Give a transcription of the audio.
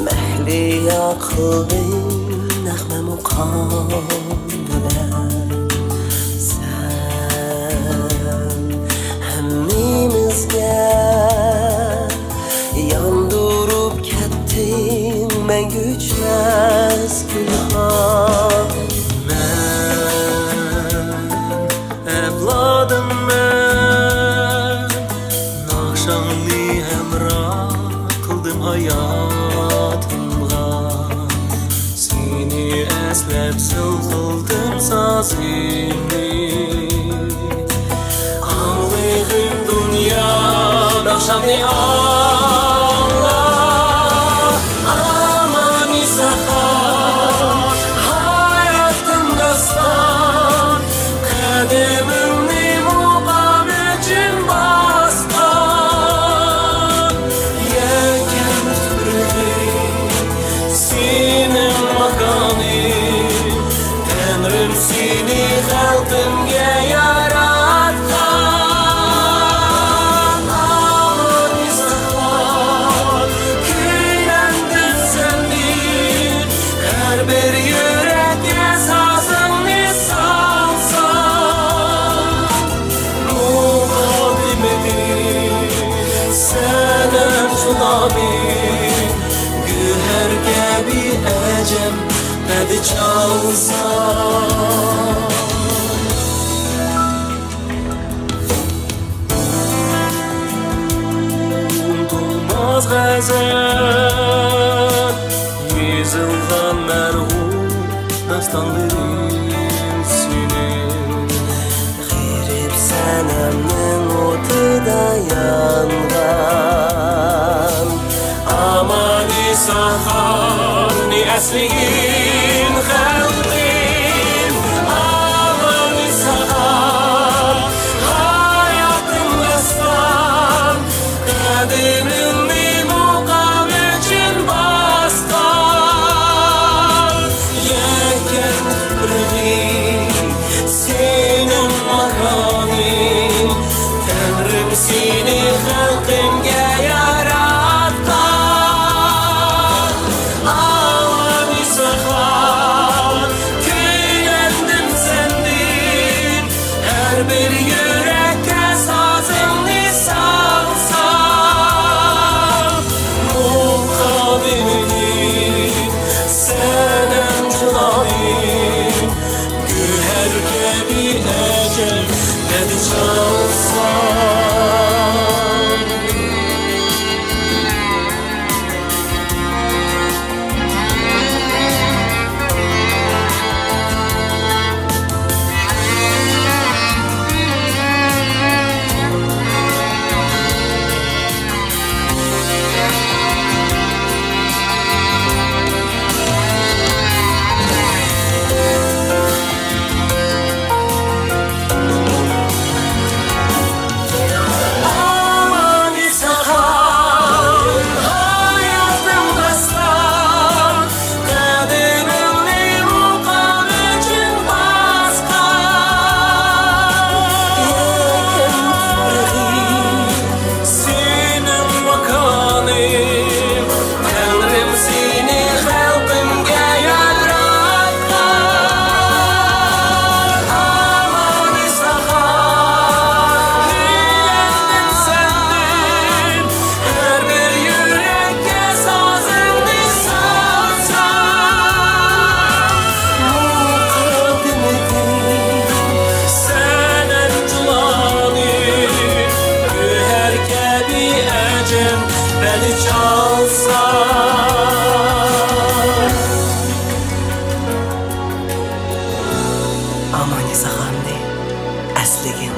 mehli yaqıldım nəğmə muqam bilen. Sen həmmimizgə yandırıp kettin mən güçməz gülhan. Evladım mən Naxşanlı həmrah qıldım hayatımğa. Seni əsləb sılğıldım sazimi. Ağlayğım dünya Naxşanlı Allah. Aman-i Səxar hayatım dastan. Qədimimni muqam üçün bastan. Yelken tüpürüm senin makamin. Tanrım seni xalqimga yaratgan. Aman-i Səxar kuylandim sendin. Her bir yürekке sazını salsan. Senem tsunami güher gibi ecem dedi çalsan. Unutulmaz gazel yüzülden merhum dastanlarım senin. Girip senemnin ortada yangan. Aman-i Səxar ni əsliyin xalqim. Aman-i Səxar hayatım dastan. Qədimimni muqam üçün bastan. Yelken tüpürüm senin makamin. Tanrım seni xalqimga yaratgan. Aman-i Səxar kuylandim sendin. Her bir yürekке sazını salsan. Mukadimini senem cılayim. Güher gibi ecel dedi çalsan. Aman-i Səxar hayatım dastan. Qədimimni muqam üçün bastan. Senin makanin. Tanrım seni xalqimga yaratgan. Aman-i Səxar kuylandim sendin. Her bir yürekке sazını salsan. Mukadimedin senem cılanin. Güher gibi ecem beni çalsan. Aman-i Səxar ni əsliyin